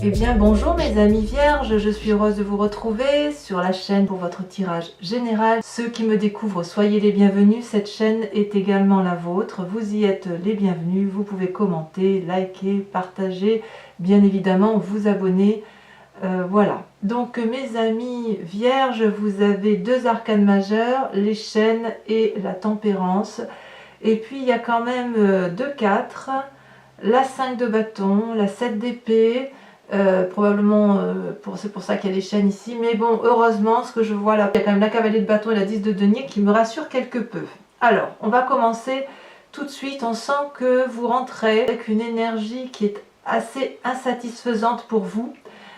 Eh bien bonjour mes amis vierges, je suis heureuse de vous retrouver sur la chaîne pour votre tirage général. Ceux qui me découvrent, soyez les bienvenus, cette chaîne est également la vôtre, vous y êtes les bienvenus, vous pouvez commenter, liker, partager, bien évidemment vous abonner. Voilà, donc mes amis vierges, vous avez deux arcanes majeurs, les chênes et la tempérance, et puis il y a quand même deux 4, la 5 de bâton, la 7 d'épée. Probablement c'est pour ça qu'il y a les chaînes ici, mais bon, heureusement, ce que je vois là, il y a quand même la cavalier de bâton et la 10 de denier qui me rassurent quelque peu. Alors, on va commencer tout de suite. On sent que vous rentrez avec une énergie qui est assez insatisfaisante pour vous,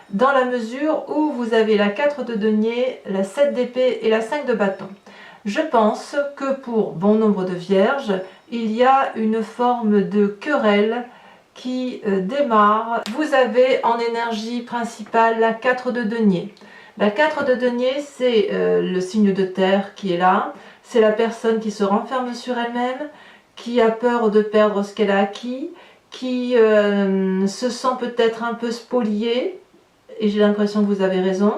dans la mesure où vous avez la 4 de denier, la 7 d'épée et la 5 de bâton. Je pense que pour bon nombre de vierges, il y a une forme de querelle qui démarre. Vous avez en énergie principale la 4 de denier. La 4 de denier, c'est le signe de terre qui est là. C'est la personne qui se renferme sur elle-même, qui a peur de perdre ce qu'elle a acquis, qui se sent peut-être un peu spoliée, et j'ai l'impression que vous avez raison,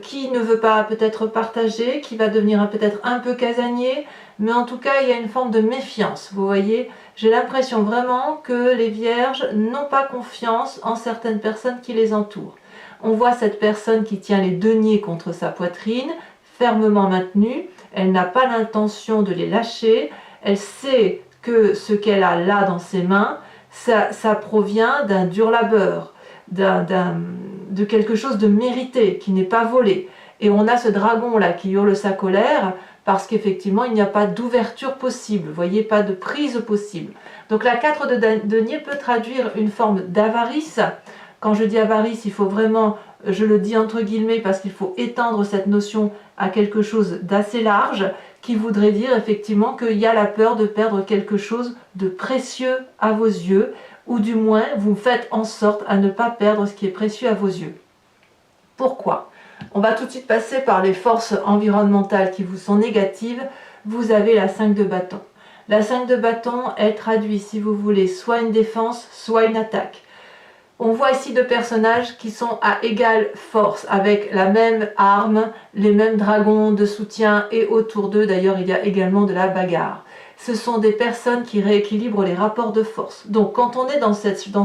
qui ne veut pas peut-être partager, qui va devenir peut-être un peu casanier, mais en tout cas il y a une forme de méfiance, vous voyez. J'ai l'impression vraiment que les vierges n'ont pas confiance en certaines personnes qui les entourent. On voit cette personne qui tient les deniers contre sa poitrine, fermement maintenue, elle n'a pas l'intention de les lâcher, elle sait que ce qu'elle a là dans ses mains, ça provient d'un dur labeur, de quelque chose de mérité, qui n'est pas volé. Et on a ce dragon là qui hurle sa colère, parce qu'effectivement il n'y a pas d'ouverture possible, vous voyez, pas de prise possible. Donc la 4 de denier peut traduire une forme d'avarice. Quand je dis avarice, il faut vraiment, je le dis entre guillemets, parce qu'il faut étendre cette notion à quelque chose d'assez large, qui voudrait dire effectivement qu'il y a la peur de perdre quelque chose de précieux à vos yeux, ou du moins vous faites en sorte à ne pas perdre ce qui est précieux à vos yeux. Pourquoi ? On va tout de suite passer par les forces environnementales qui vous sont négatives. Vous avez la 5 de bâton. La 5 de bâton, elle traduit, si vous voulez, soit une défense, soit une attaque. On voit ici deux personnages qui sont à égale force, avec la même arme, les mêmes dragons de soutien, et autour d'eux, d'ailleurs, il y a également de la bagarre. Ce sont des personnes qui rééquilibrent les rapports de force. Donc, quand on est dans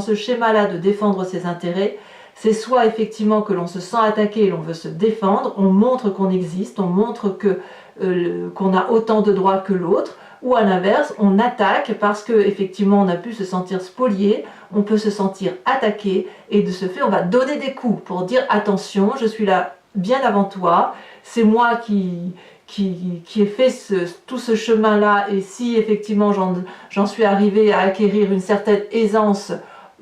ce schéma-là de défendre ses intérêts, c'est soit effectivement que l'on se sent attaqué et l'on veut se défendre, on montre qu'on existe, on montre qu'on a autant de droits que l'autre, ou à l'inverse, on attaque parce qu'effectivement on a pu se sentir spolié, on peut se sentir attaqué, et de ce fait on va donner des coups pour dire attention, je suis là bien avant toi, c'est moi qui ai fait tout ce chemin-là, et si effectivement j'en suis arrivé à acquérir une certaine aisance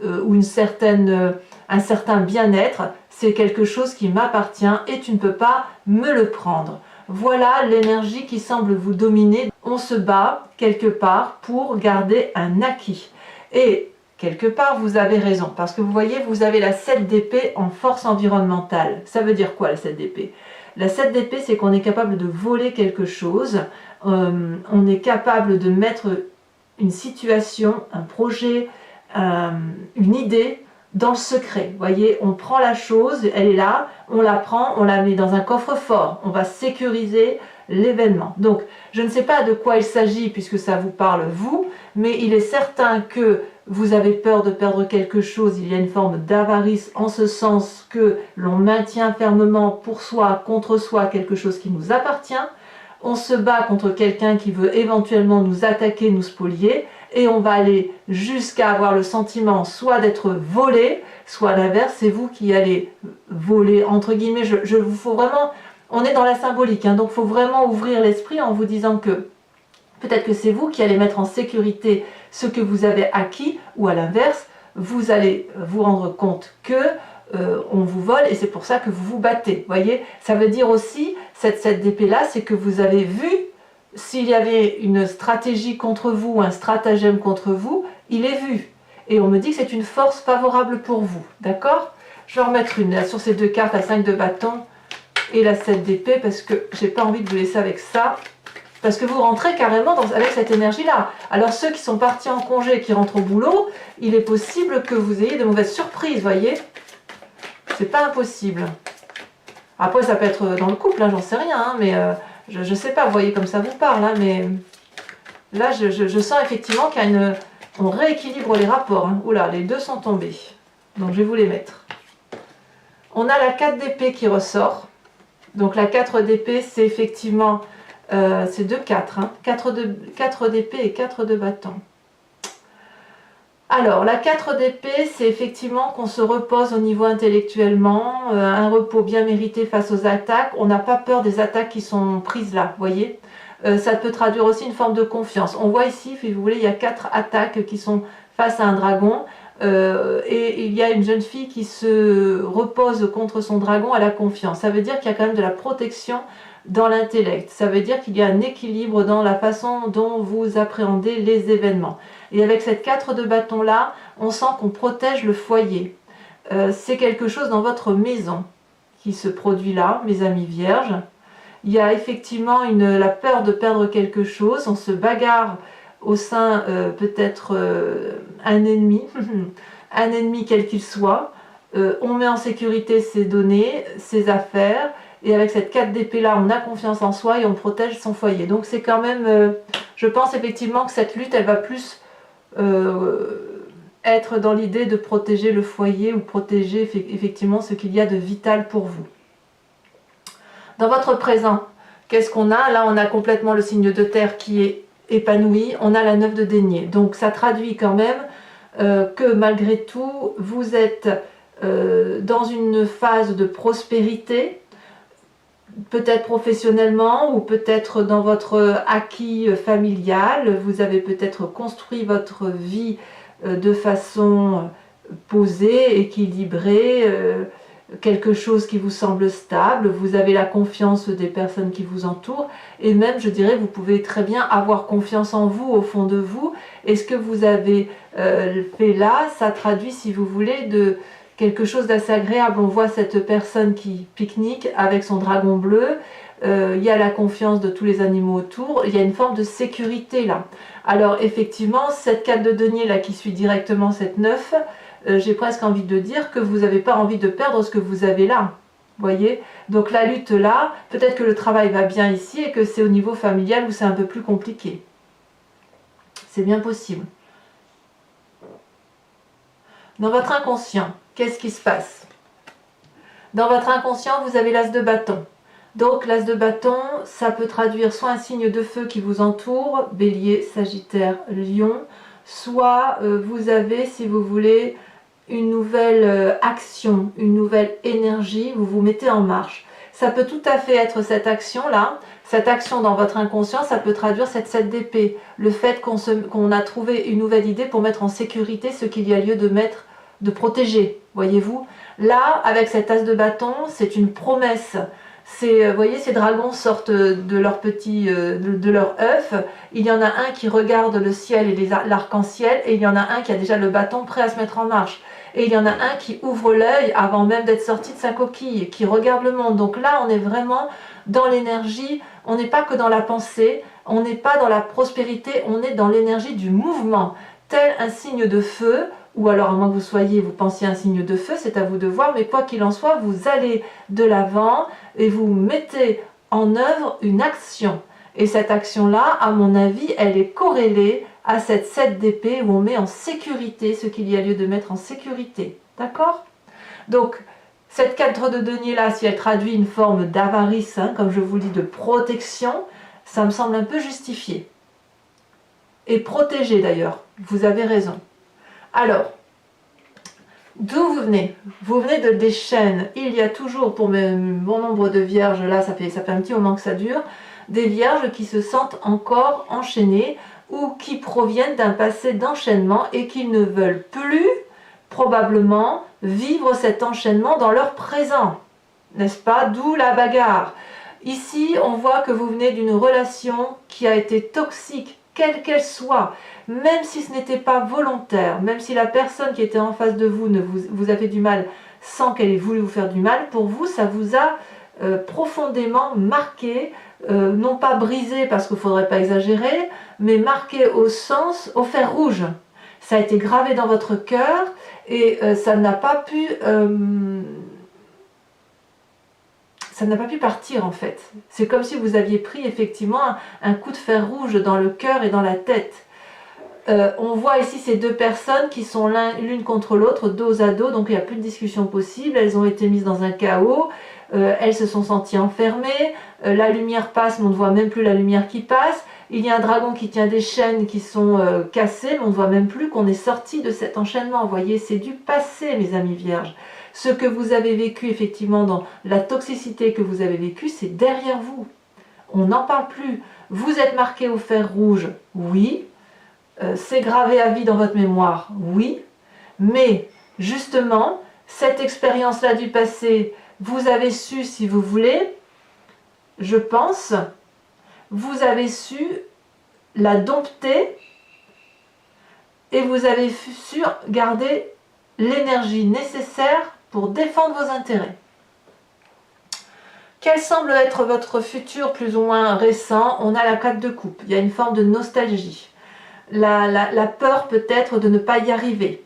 ou un certain bien-être, c'est quelque chose qui m'appartient et tu ne peux pas me le prendre. Voilà l'énergie qui semble vous dominer. On se bat quelque part pour garder un acquis. Et quelque part, vous avez raison, parce que vous voyez, vous avez la 7 d'épée en force environnementale. Ça veut dire quoi la 7 d'épée ? La 7 d'épée, c'est qu'on est capable de voler quelque chose, on est capable de mettre une situation, un projet, une idée dans le secret. Vous voyez, on prend la chose, elle est là, on la prend, on la met dans un coffre-fort, on va sécuriser l'événement. Donc, je ne sais pas de quoi il s'agit puisque ça vous parle vous, mais il est certain que vous avez peur de perdre quelque chose, il y a une forme d'avarice en ce sens que l'on maintient fermement pour soi, contre soi, quelque chose qui nous appartient. On se bat contre quelqu'un qui veut éventuellement nous attaquer, nous spolier, et on va aller jusqu'à avoir le sentiment soit d'être volé, soit à l'inverse, c'est vous qui allez voler, entre guillemets. Faut vraiment, on est dans la symbolique, hein, donc il faut vraiment ouvrir l'esprit en vous disant que peut-être que c'est vous qui allez mettre en sécurité ce que vous avez acquis, ou à l'inverse, vous allez vous rendre compte que on vous vole, et c'est pour ça que vous vous battez. Voyez, ça veut dire aussi, cette d'épée là, c'est que vous avez vu, s'il y avait une stratégie contre vous, un stratagème contre vous, il est vu. Et on me dit que c'est une force favorable pour vous. D'accord ? Je vais en remettre une là, sur ces deux cartes, la 5 de bâton et la 7 d'épée, parce que j'ai pas envie de vous laisser avec ça. Parce que vous rentrez carrément avec cette énergie-là. Alors ceux qui sont partis en congé, qui rentrent au boulot, il est possible que vous ayez de mauvaises surprises, voyez ? C'est pas impossible. Après, ça peut être dans le couple, hein, j'en sais rien, hein, mais je sais pas, vous voyez comme ça vous parle, hein, mais là, je sens effectivement qu'il y a une... On rééquilibre les rapports. Hein. Oula, les deux sont tombés. Donc, je vais vous les mettre. On a la 4 d'épée qui ressort. Donc, la 4 d'épée, c'est effectivement... c'est 2-4. Hein. 4 d'épée et 4 de bâton. Alors, la 4 d'épée, c'est effectivement qu'on se repose au niveau intellectuellement, un repos bien mérité face aux attaques. On n'a pas peur des attaques qui sont prises là, vous voyez. Ça peut traduire aussi une forme de confiance. On voit ici, si vous voulez, il y a 4 attaques qui sont face à un dragon. Et il y a une jeune fille qui se repose contre son dragon à la confiance. Ça veut dire qu'il y a quand même de la protection dans l'intellect. Ça veut dire qu'il y a un équilibre dans la façon dont vous appréhendez les événements. Et avec cette 4 de bâton là, on sent qu'on protège le foyer. C'est quelque chose dans votre maison qui se produit là, mes amis vierges. Il y a effectivement la peur de perdre quelque chose. On se bagarre au sein peut-être un ennemi, un ennemi quel qu'il soit. On met en sécurité ses données, ses affaires. Et avec cette 4 d'épée là, on a confiance en soi et on protège son foyer. Donc c'est quand même, je pense effectivement que cette lutte, elle va plus être dans l'idée de protéger le foyer ou protéger effectivement ce qu'il y a de vital pour vous. Dans votre présent, qu'est-ce qu'on a? Là, on a complètement le signe de terre qui est épanoui. On a la 9 de denier. Donc ça traduit quand même que malgré tout, vous êtes dans une phase de prospérité, peut-être professionnellement ou peut-être dans votre acquis familial. Vous avez peut-être construit votre vie de façon posée, équilibrée, quelque chose qui vous semble stable. Vous avez la confiance des personnes qui vous entourent et même, je dirais, vous pouvez très bien avoir confiance en vous au fond de vous. Et ce que vous avez fait là, ça traduit, si vous voulez, de quelque chose d'assez agréable. On voit cette personne qui pique-nique avec son dragon bleu. Il y a la confiance de tous les animaux autour. Il y a une forme de sécurité là. Alors effectivement, cette 4 de denier là qui suit directement cette 9, j'ai presque envie de dire que vous n'avez pas envie de perdre ce que vous avez là. Voyez? Donc la lutte là, peut-être que le travail va bien ici et que c'est au niveau familial où c'est un peu plus compliqué. C'est bien possible. Dans votre inconscient, qu'est-ce qui se passe? Dans votre inconscient, vous avez l'as de bâton. Donc l'as de bâton, ça peut traduire soit un signe de feu qui vous entoure, Bélier, Sagittaire, Lion, soit vous avez, si vous voulez, une nouvelle action, une nouvelle énergie, vous vous mettez en marche. Ça peut tout à fait être cette action-là, cette action dans votre inconscient, ça peut traduire cette 7 d'épée, le fait qu'on a trouvé une nouvelle idée pour mettre en sécurité ce qu'il y a lieu de protéger, voyez-vous. Là, avec cet as de bâton, c'est une promesse. Vous voyez, ces dragons sortent de leur de leur œuf. Il y en a un qui regarde le ciel et l'arc-en-ciel, et il y en a un qui a déjà le bâton prêt à se mettre en marche. Et il y en a un qui ouvre l'œil avant même d'être sorti de sa coquille, qui regarde le monde. Donc là, on est vraiment dans l'énergie, on n'est pas que dans la pensée, on n'est pas dans la prospérité, on est dans l'énergie du mouvement, tel un signe de feu, ou alors à moins que vous pensiez un signe de feu, c'est à vous de voir, mais quoi qu'il en soit, vous allez de l'avant et vous mettez en œuvre une action. Et cette action-là, à mon avis, elle est corrélée à cette 7 d'épée où on met en sécurité ce qu'il y a lieu de mettre en sécurité. D'accord? Donc, cette 4 de denier-là, si elle traduit une forme d'avarice, hein, comme je vous le dis, de protection, ça me semble un peu justifié. Et protégé d'ailleurs, vous avez raison. Alors, d'où vous venez? Vous venez des chaînes. Il y a toujours, pour bon nombre de vierges, là ça fait un petit moment que ça dure, des vierges qui se sentent encore enchaînées ou qui proviennent d'un passé d'enchaînement et qui ne veulent plus, probablement, vivre cet enchaînement dans leur présent. N'est-ce pas? D'où la bagarre. Ici, on voit que vous venez d'une relation qui a été toxique, quelle qu'elle soit, même si ce n'était pas volontaire, même si la personne qui était en face de vous vous a fait du mal sans qu'elle ait voulu vous faire du mal, pour vous, ça vous a profondément marqué, non pas brisé parce qu'il ne faudrait pas exagérer, mais marqué au fer rouge. Ça a été gravé dans votre cœur et ça n'a pas pu ça n'a pas pu partir en fait. C'est comme si vous aviez pris effectivement un coup de fer rouge dans le cœur et dans la tête. On voit ici ces deux personnes qui sont l'une contre l'autre, dos à dos, donc il n'y a plus de discussion possible, elles ont été mises dans un chaos, elles se sont senties enfermées, la lumière passe mais on ne voit même plus la lumière qui passe, il y a un dragon qui tient des chaînes qui sont cassées, mais on ne voit même plus qu'on est sorti de cet enchaînement. Vous voyez, c'est du passé mes amis vierges. Ce que vous avez vécu effectivement dans la toxicité que vous avez vécue, c'est derrière vous. On n'en parle plus. Vous êtes marqué au fer rouge, oui. C'est gravé à vie dans votre mémoire, oui, mais justement, cette expérience-là du passé, vous avez su, si vous voulez, je pense, vous avez su la dompter et vous avez su garder l'énergie nécessaire pour défendre vos intérêts. Quel semble être votre futur plus ou moins récent? On a la 4 de coupe, il y a une forme de nostalgie. La peur peut-être de ne pas y arriver.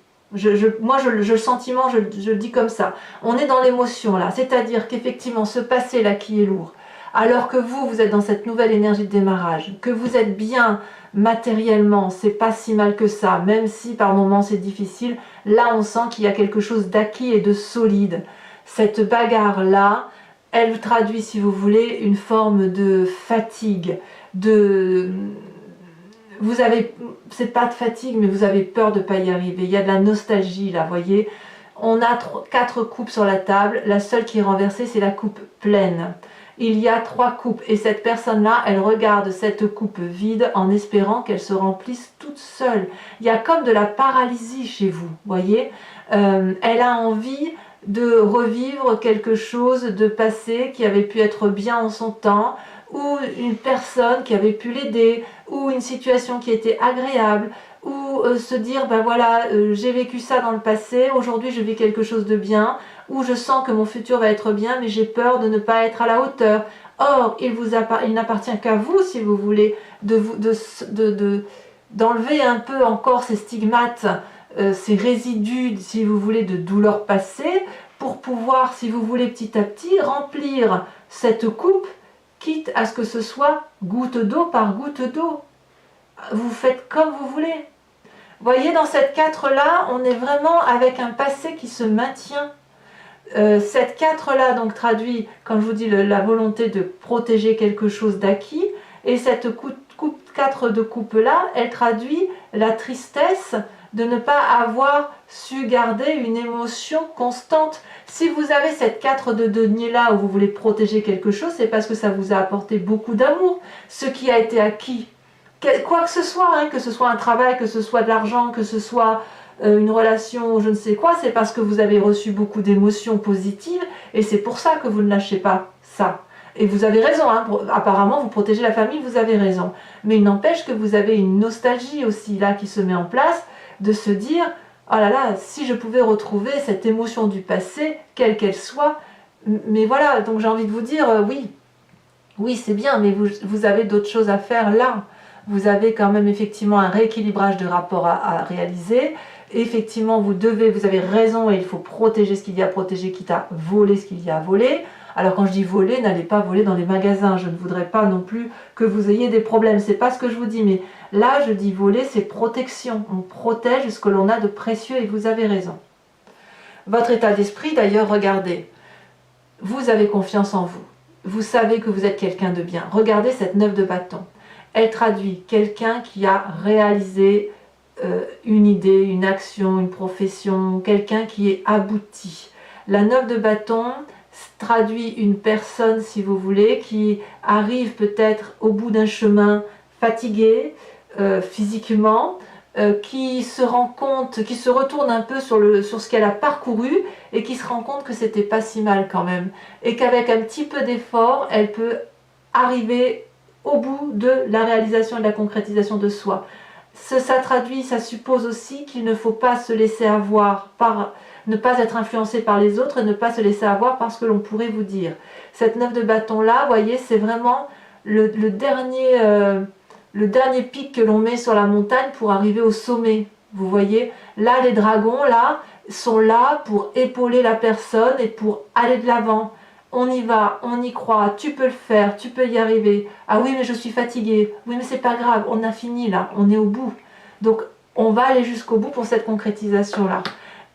Moi, le sentiment, je le dis comme ça. On est dans l'émotion là, c'est-à-dire qu'effectivement, ce passé-là qui est lourd, alors que vous êtes dans cette nouvelle énergie de démarrage, que vous êtes bien matériellement, c'est pas si mal que ça, même si par moments c'est difficile, là on sent qu'il y a quelque chose d'acquis et de solide. Cette bagarre-là, elle traduit, si vous voulez, une forme de fatigue, vous avez, c'est pas de fatigue, mais vous avez peur de ne pas y arriver. Il y a de la nostalgie là, vous voyez. On a 4 coupes sur la table. La seule qui est renversée, c'est la coupe pleine. Il y a 3 coupes. Et cette personne-là, elle regarde cette coupe vide en espérant qu'elle se remplisse toute seule. Il y a comme de la paralysie chez vous, voyez. Elle a envie de revivre quelque chose de passé qui avait pu être bien en son temps, ou une personne qui avait pu l'aider, ou une situation qui était agréable, ou se dire, ben voilà, j'ai vécu ça dans le passé, aujourd'hui je vis quelque chose de bien, ou je sens que mon futur va être bien, mais j'ai peur de ne pas être à la hauteur. Or, il n'appartient qu'à vous, si vous voulez, d'enlever un peu encore ces stigmates, ces résidus, si vous voulez, de douleur passée, pour pouvoir, si vous voulez, petit à petit, remplir cette coupe, quitte à ce que ce soit goutte d'eau par goutte d'eau. Vous faites comme vous voulez. Voyez, dans cette 4-là, on est vraiment avec un passé qui se maintient. Cette 4-là, donc, traduit, comme je vous dis, la volonté de protéger quelque chose d'acquis. Et cette 4 de coupe-là, elle traduit la tristesse de ne pas avoir su garder une émotion constante. Si vous avez cette 4 de denier là où vous voulez protéger quelque chose, c'est parce que ça vous a apporté beaucoup d'amour, ce qui a été acquis. Quoi que ce soit, hein, que ce soit un travail, que ce soit de l'argent, que ce soit une relation, je ne sais quoi, c'est parce que vous avez reçu beaucoup d'émotions positives et c'est pour ça que vous ne lâchez pas ça. Et vous avez raison, hein, apparemment vous protégez la famille, vous avez raison. Mais il n'empêche que vous avez une nostalgie aussi là qui se met en place, de se dire, oh là là, si je pouvais retrouver cette émotion du passé, quelle qu'elle soit, mais voilà, donc j'ai envie de vous dire, oui c'est bien, mais vous avez d'autres choses à faire là. Vous avez quand même effectivement un rééquilibrage de rapport à réaliser. Effectivement, vous avez raison et il faut protéger ce qu'il y a à protéger, quitte à voler ce qu'il y a à voler. Alors quand je dis voler, n'allez pas voler dans les magasins. Je ne voudrais pas non plus que vous ayez des problèmes. C'est pas ce que je vous dis, mais là je dis voler, c'est protection. On protège ce que l'on a de précieux et vous avez raison. Votre état d'esprit, d'ailleurs, regardez. Vous avez confiance en vous. Vous savez que vous êtes quelqu'un de bien. Regardez cette 9 de bâton. Elle traduit quelqu'un qui a réalisé une idée, une action, une profession, quelqu'un qui est abouti. La 9 de bâton traduit une personne, si vous voulez, qui arrive peut-être au bout d'un chemin fatigué physiquement, qui se rend compte, qui se retourne un peu sur ce qu'elle a parcouru et qui se rend compte que c'était pas si mal quand même. Et qu'avec un petit peu d'effort, elle peut arriver au bout de la réalisation et de la concrétisation de soi. Ça traduit, ça suppose aussi qu'il ne faut pas se laisser avoir ne pas être influencé par les autres et ne pas se laisser avoir par ce que l'on pourrait vous dire. Cette 9 de bâton là, vous voyez, c'est vraiment le dernier pic que l'on met sur la montagne pour arriver au sommet. Vous voyez, là les dragons là sont là pour épauler la personne et pour aller de l'avant. on y va, on y croit, tu peux le faire, tu peux y arriver. Ah oui, mais je suis fatiguée. Oui, mais c'est pas grave, on a fini là, on est au bout. Donc, on va aller jusqu'au bout pour cette concrétisation-là.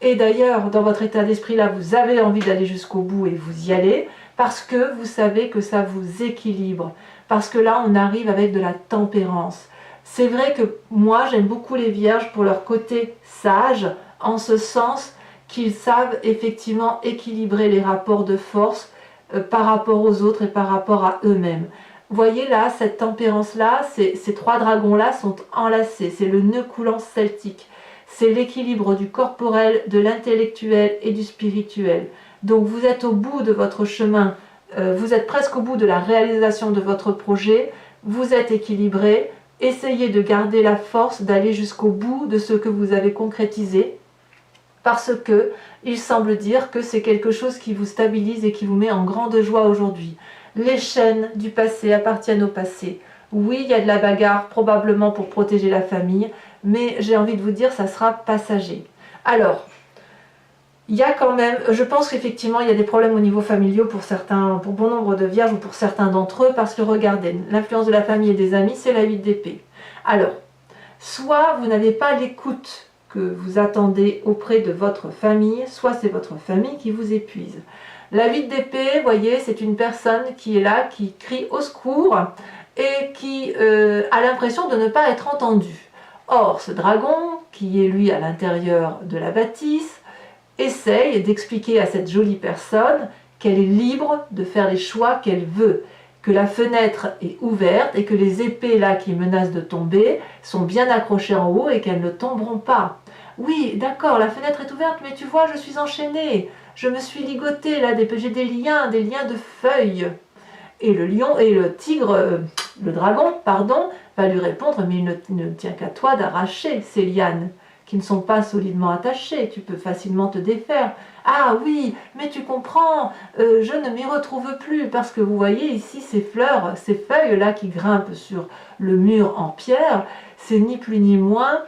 Et d'ailleurs, dans votre état d'esprit là, vous avez envie d'aller jusqu'au bout et vous y allez parce que vous savez que ça vous équilibre. Parce que là, on arrive avec de la tempérance. C'est vrai que moi, j'aime beaucoup les vierges pour leur côté sage, en ce sens qu'ils savent effectivement équilibrer les rapports de force par rapport aux autres et par rapport à eux-mêmes. Vous voyez là, cette tempérance-là, ces trois dragons-là sont enlacés, c'est le nœud coulant celtique. C'est l'équilibre du corporel, de l'intellectuel et du spirituel. Donc vous êtes au bout de votre chemin, vous êtes presque au bout de la réalisation de votre projet, vous êtes équilibré, essayez de garder la force d'aller jusqu'au bout de ce que vous avez concrétisé, parce que il semble dire que c'est quelque chose qui vous stabilise et qui vous met en grande joie aujourd'hui. Les chaînes du passé appartiennent au passé. Oui, il y a de la bagarre, probablement pour protéger la famille, mais j'ai envie de vous dire, ça sera passager. Alors, il y a quand même, je pense qu'effectivement, il y a des problèmes au niveau familial pour certains, pour bon nombre de vierges ou pour certains d'entre eux, parce que regardez, l'influence de la famille et des amis, c'est la 8 d'épée. Alors, soit vous n'avez pas l'écoute que vous attendez auprès de votre famille, soit c'est votre famille qui vous épuise. La 8 d'épée, vous voyez, c'est une personne qui est là, qui crie au secours et qui a l'impression de ne pas être entendue. Or, ce dragon, qui est lui à l'intérieur de la bâtisse, essaye d'expliquer à cette jolie personne qu'elle est libre de faire les choix qu'elle veut, que la fenêtre est ouverte et que les épées là qui menacent de tomber sont bien accrochées en haut et qu'elles ne tomberont pas. Oui, d'accord, la fenêtre est ouverte, mais tu vois, je suis enchaînée, je me suis ligotée là, j'ai des liens de feuilles. Et le lion et le tigre, le dragon, pardon, va lui répondre, mais il ne tient qu'à toi d'arracher ces lianes qui ne sont pas solidement attachées, tu peux facilement te défaire. Ah oui, mais tu comprends, je ne m'y retrouve plus, parce que vous voyez ici ces fleurs, ces feuilles-là qui grimpent sur le mur en pierre, c'est ni plus ni moins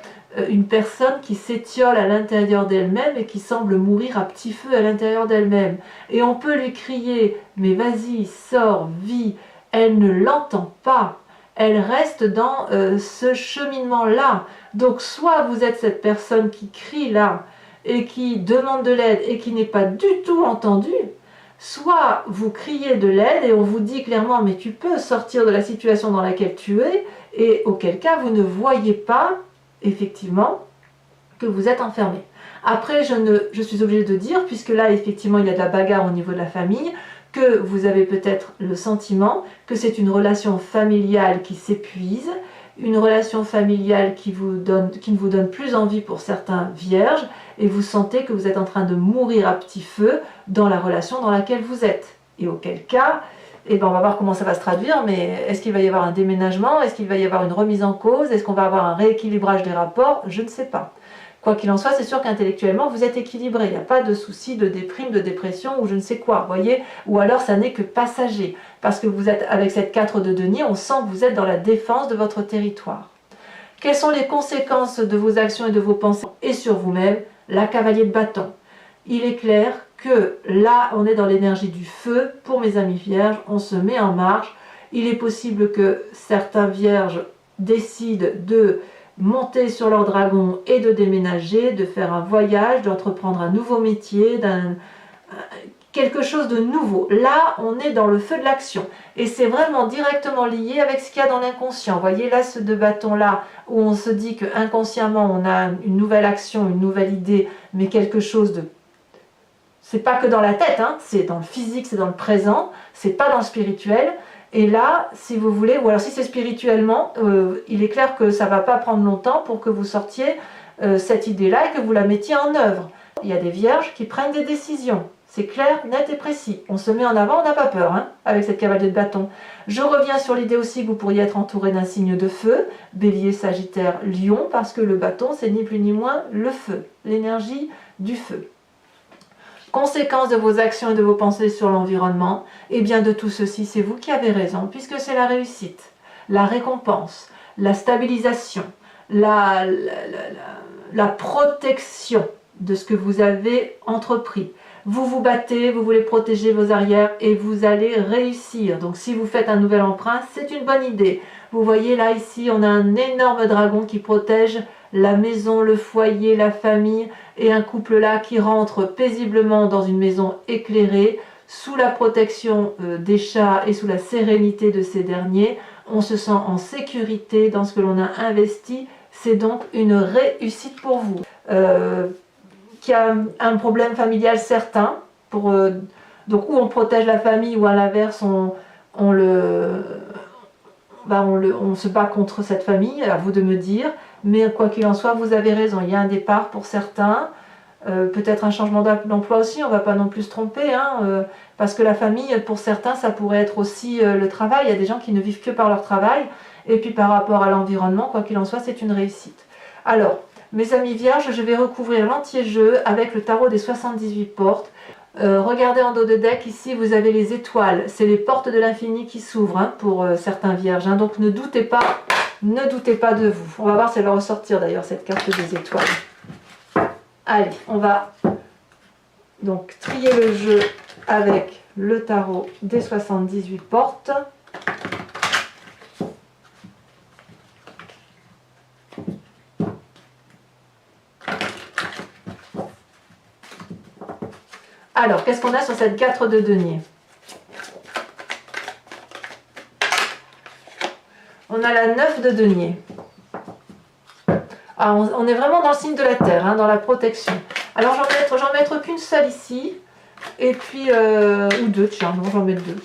une personne qui s'étiole à l'intérieur d'elle-même et qui semble mourir à petit feu à l'intérieur d'elle-même. Et on peut lui crier, mais vas-y, sors, vis, elle ne l'entend pas. Elle reste dans ce cheminement-là. Donc soit vous êtes cette personne qui crie là et qui demande de l'aide et qui n'est pas du tout entendue, soit vous criez de l'aide et on vous dit clairement mais tu peux sortir de la situation dans laquelle tu es, et auquel cas vous ne voyez pas effectivement que vous êtes enfermé. Après je suis obligée de dire, puisque là effectivement il y a de la bagarre au niveau de la famille, que vous avez peut-être le sentiment que c'est une relation familiale qui s'épuise, une relation familiale qui ne vous donne plus envie pour certains vierges, et vous sentez que vous êtes en train de mourir à petit feu dans la relation dans laquelle vous êtes. Et auquel cas, eh ben on va voir comment ça va se traduire, mais est-ce qu'il va y avoir un déménagement? Est-ce qu'il va y avoir une remise en cause? Est-ce qu'on va avoir un rééquilibrage des rapports? Je ne sais pas. Quoi qu'il en soit, c'est sûr qu'intellectuellement, vous êtes équilibré. Il n'y a pas de souci de déprime, de dépression ou je ne sais quoi, voyez. Ou alors, ça n'est que passager. Parce que vous êtes, avec cette 4 de denier, on sent que vous êtes dans la défense de votre territoire. Quelles sont les conséquences de vos actions et de vos pensées et sur vous-même? La cavalier de bâton. Il est clair que là, on est dans l'énergie du feu. Pour mes amis vierges, on se met en marche. Il est possible que certains vierges décident de monter sur leur dragon et de déménager, de faire un voyage, d'entreprendre un nouveau métier, quelque chose de nouveau. Là, on est dans le feu de l'action. Et c'est vraiment directement lié avec ce qu'il y a dans l'inconscient. Vous voyez, là, ce deux bâtons-là, où on se dit que inconsciemment on a une nouvelle action, une nouvelle idée, mais quelque chose de... C'est pas que dans la tête, hein, c'est dans le physique, c'est dans le présent, c'est pas dans le spirituel. Et là, si vous voulez, ou alors si c'est spirituellement, il est clair que ça ne va pas prendre longtemps pour que vous sortiez cette idée-là et que vous la mettiez en œuvre. Il y a des vierges qui prennent des décisions. C'est clair, net et précis. On se met en avant, on n'a pas peur, hein, avec cette cavalier de bâton. Je reviens sur l'idée aussi que vous pourriez être entouré d'un signe de feu, Bélier, Sagittaire, Lion, parce que le bâton, c'est ni plus ni moins le feu, l'énergie du feu. Conséquence de vos actions et de vos pensées sur l'environnement, et bien de tout ceci, c'est vous qui avez raison, puisque c'est la réussite, la récompense, la stabilisation, la protection de ce que vous avez entrepris, vous vous battez, vous voulez protéger vos arrières et vous allez réussir. Donc si vous faites un nouvel emprunt, c'est une bonne idée. Vous voyez là, ici, on a un énorme dragon qui protège la maison, le foyer, la famille, et un couple là qui rentre paisiblement dans une maison éclairée, sous la protection des chats et sous la sérénité de ces derniers. On se sent en sécurité dans ce que l'on a investi. C'est donc une réussite pour vous. Qui a un problème familial certain, donc où on protège la famille ou à l'inverse on se bat contre cette famille, à vous de me dire, mais quoi qu'il en soit, vous avez raison, il y a un départ pour certains, peut-être un changement d'emploi aussi, on ne va pas non plus se tromper, hein, parce que la famille, pour certains, ça pourrait être aussi le travail, il y a des gens qui ne vivent que par leur travail, et puis par rapport à l'environnement, quoi qu'il en soit, c'est une réussite. Alors, mes amis vierges, je vais recouvrir l'entier jeu avec le tarot des 78 portes. Regardez en dos de deck, ici vous avez les étoiles, c'est les portes de l'infini qui s'ouvrent hein, pour certains vierges, hein, donc ne doutez pas de vous. On va voir si elle va ressortir d'ailleurs cette carte des étoiles. Allez, on va donc trier le jeu avec le tarot des 78 portes. Alors, qu'est-ce qu'on a sur cette 4 de denier? On a la 9 de denier. Ah, on est vraiment dans le signe de la terre, hein, dans la protection. Alors, j'en mettre qu'une seule ici. Et puis, ou deux, tiens, non, j'en mets deux.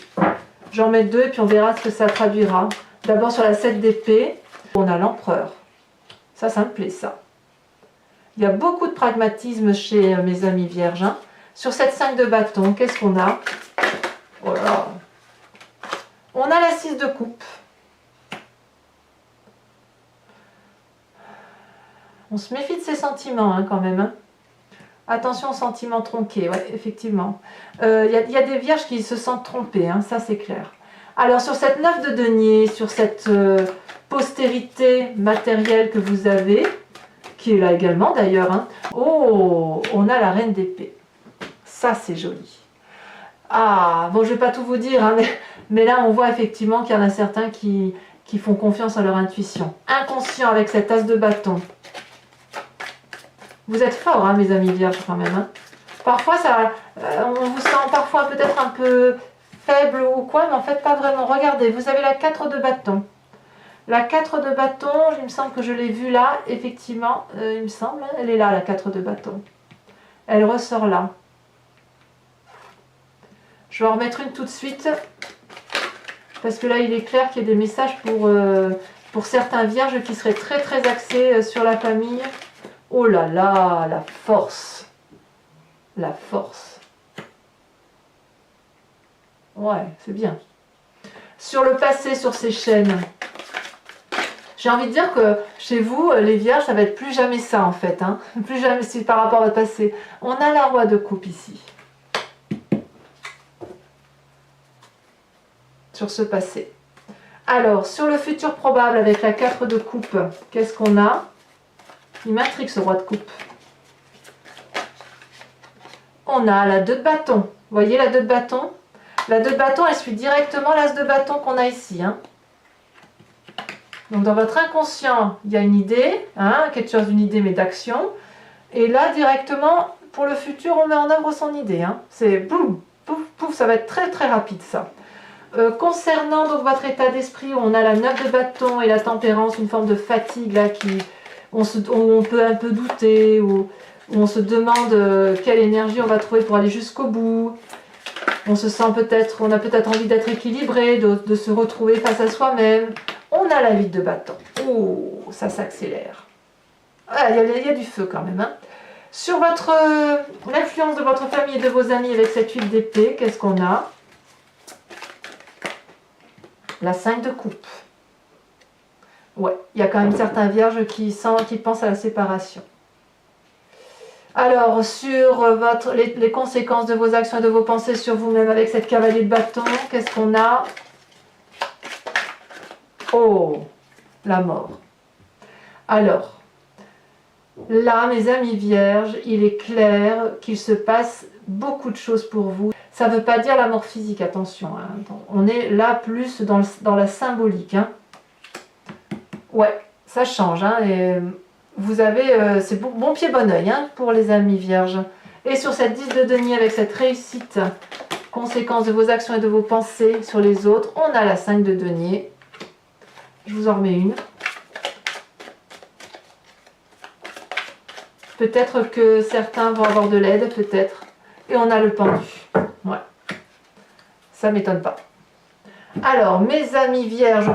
J'en mets deux et puis on verra ce que ça traduira. D'abord sur la 7 d'épée, on a l'empereur. Ça me plaît, ça. Il y a beaucoup de pragmatisme chez mes amis vierges, hein. Sur cette 5 de bâton, qu'est-ce qu'on a? Oh là là. On a la 6 de coupe. On se méfie de ses sentiments hein, quand même. Hein. Attention aux sentiments tronqués, ouais, effectivement. Y a des vierges qui se sentent trompées, hein, ça c'est clair. Alors sur cette 9 de denier, sur cette postérité matérielle que vous avez, qui est là également d'ailleurs, hein, oh, on a la reine d'épée. Ça, c'est joli. Ah, bon, je ne vais pas tout vous dire, hein, mais là, on voit effectivement qu'il y en a certains qui font confiance à leur intuition. Inconscient avec cet as de bâton. Vous êtes forts, hein, mes amis vierges, quand même. Hein. Parfois, on vous sent parfois peut-être un peu faible ou quoi, mais en fait, pas vraiment. Regardez, vous avez la 4 de bâton. La 4 de bâton, il me semble que je l'ai vue là, effectivement. Il me semble, elle est là, la 4 de bâton. Elle ressort là. Je vais en remettre une tout de suite, parce que là, il est clair qu'il y a des messages pour certains vierges qui seraient très très axés sur la famille. Oh là là, la force. La force. Ouais, c'est bien. Sur le passé, sur ces chaînes, j'ai envie de dire que chez vous, les vierges, ça va être plus jamais ça en fait. Hein. Plus jamais si par rapport à votre passé. On a la roi de coupe ici. Sur ce passé. Alors, sur le futur probable avec la 4 de coupe, qu'est-ce qu'on a? Il m'intrigue ce roi de coupe. On a la 2 de bâton. Vous voyez la 2 de bâton? La 2 de bâton, elle suit directement l'as de bâton qu'on a ici. Hein. Donc dans votre inconscient, il y a une idée, hein, quelque chose d'une idée mais d'action. Et là, directement, pour le futur, on met en œuvre son idée. Hein. C'est boum, pouf, pouf, ça va être très très rapide ça. Concernant donc votre état d'esprit, où on a la 9 de bâton et la tempérance, une forme de fatigue là, où on peut un peu douter, où on se demande quelle énergie on va trouver pour aller jusqu'au bout. On se sent peut-être, on a peut-être envie d'être équilibré, de se retrouver face à soi-même. On a la 8 de bâton. Oh, ça s'accélère. Ah, il y a du feu quand même. Hein. Sur l'influence de votre famille et de vos amis avec cette 8 d'épée, qu'est-ce qu'on a? La 5 de coupe. Ouais, il y a quand même certains vierges qui pensent à la séparation. Alors, sur les conséquences de vos actions et de vos pensées sur vous-même avec cette cavalier de bâton, qu'est-ce qu'on a? Oh, la mort. Alors, là, mes amis vierges, il est clair qu'il se passe beaucoup de choses pour vous. Ça ne veut pas dire la mort physique, attention, hein. On est là plus dans la symbolique, hein. Ouais, ça change, hein, et vous avez, c'est bon pied, bon oeil, hein, pour les amis vierges. Et sur cette 10 de denier, avec cette réussite, conséquence de vos actions et de vos pensées sur les autres, on a la 5 de denier. Je vous en remets une. Peut-être que certains vont avoir de l'aide, peut-être. Et on a le pendu. Ouais. Ça ne m'étonne pas. Alors, mes amis vierges,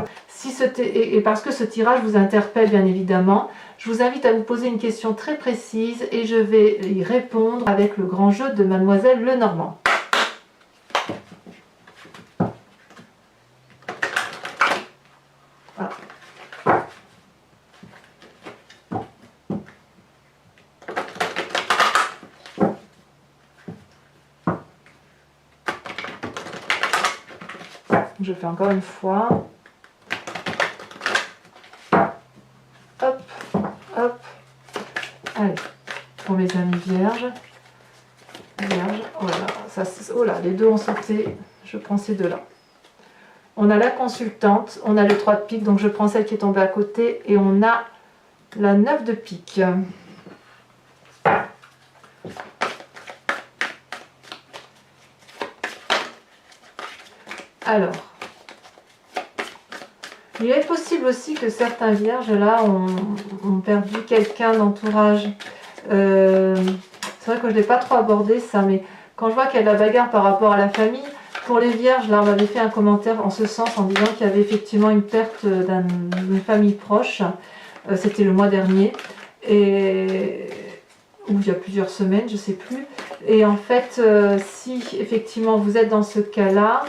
et parce que ce tirage vous interpelle bien évidemment, je vous invite à vous poser une question très précise et je vais y répondre avec le grand jeu de Mademoiselle Lenormand. Voilà. Je fais encore une fois. Hop, hop. Allez, pour mes amis vierges. Oh là, oh là, les deux ont sauté. Je prends ces deux-là. On a la consultante, on a le 3 de pique, donc je prends celle qui est tombée à côté, et on a la 9 de pique. Alors, il est possible aussi que certains vierges là ont perdu quelqu'un d'entourage. C'est vrai que je ne l'ai pas trop abordé ça, mais quand je vois qu'il y a de la bagarre par rapport à la famille, pour les vierges, là on m'avait fait un commentaire en ce sens en disant qu'il y avait effectivement une perte d'une famille proche. C'était le mois dernier, ou il y a plusieurs semaines, je ne sais plus. Et en fait, si effectivement vous êtes dans ce cas-là,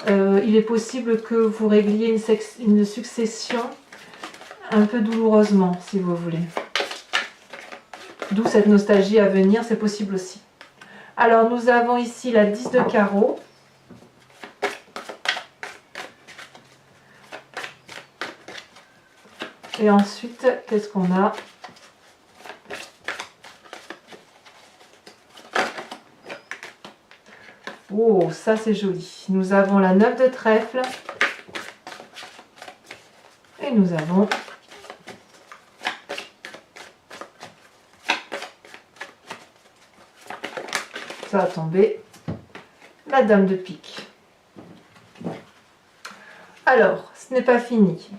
il est possible que vous régliez une succession un peu douloureusement, si vous voulez. D'où cette nostalgie à venir, c'est possible aussi. Alors, nous avons ici la 10 de carreau. Et ensuite, qu'est-ce qu'on a ? Oh, ça c'est joli. Nous avons la 9 de trèfle. Et nous avons ça va tomber, la dame de pique. Alors, ce n'est pas fini.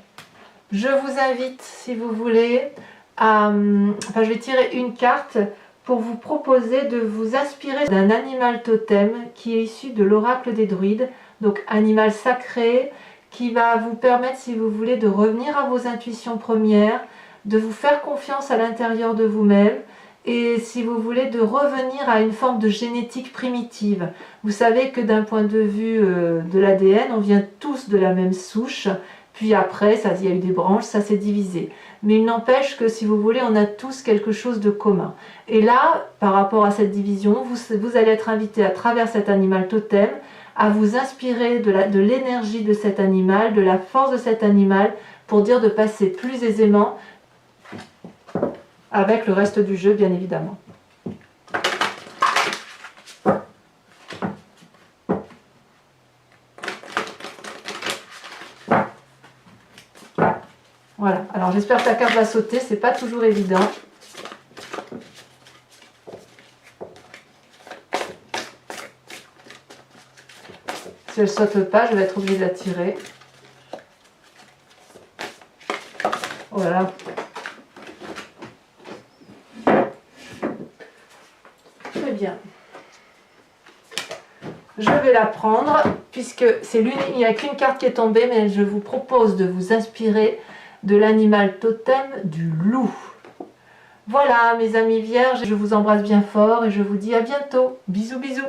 Je vous invite, si vous voulez, je vais tirer une carte pour vous proposer de vous inspirer d'un animal totem qui est issu de l'oracle des druides, donc animal sacré, qui va vous permettre, si vous voulez, de revenir à vos intuitions premières, de vous faire confiance à l'intérieur de vous-même, et si vous voulez, de revenir à une forme de génétique primitive. Vous savez que d'un point de vue de l'ADN, on vient tous de la même souche, puis après, il y a eu des branches, ça s'est divisé. Mais il n'empêche que, si vous voulez, on a tous quelque chose de commun. Et là, par rapport à cette division, vous allez être invité à travers cet animal totem à vous inspirer de l'énergie de cet animal, de la force de cet animal, pour dire de passer plus aisément avec le reste du jeu, bien évidemment. Voilà, alors j'espère que la carte va sauter, c'est pas toujours évident. Si elle saute pas, je vais être obligée de la tirer. Voilà. Très bien. Je vais la prendre, puisque il n'y a qu'une carte qui est tombée, mais je vous propose de vous inspirer de l'animal totem du loup. Voilà mes amis vierges, je vous embrasse bien fort et je vous dis à bientôt. Bisous bisous.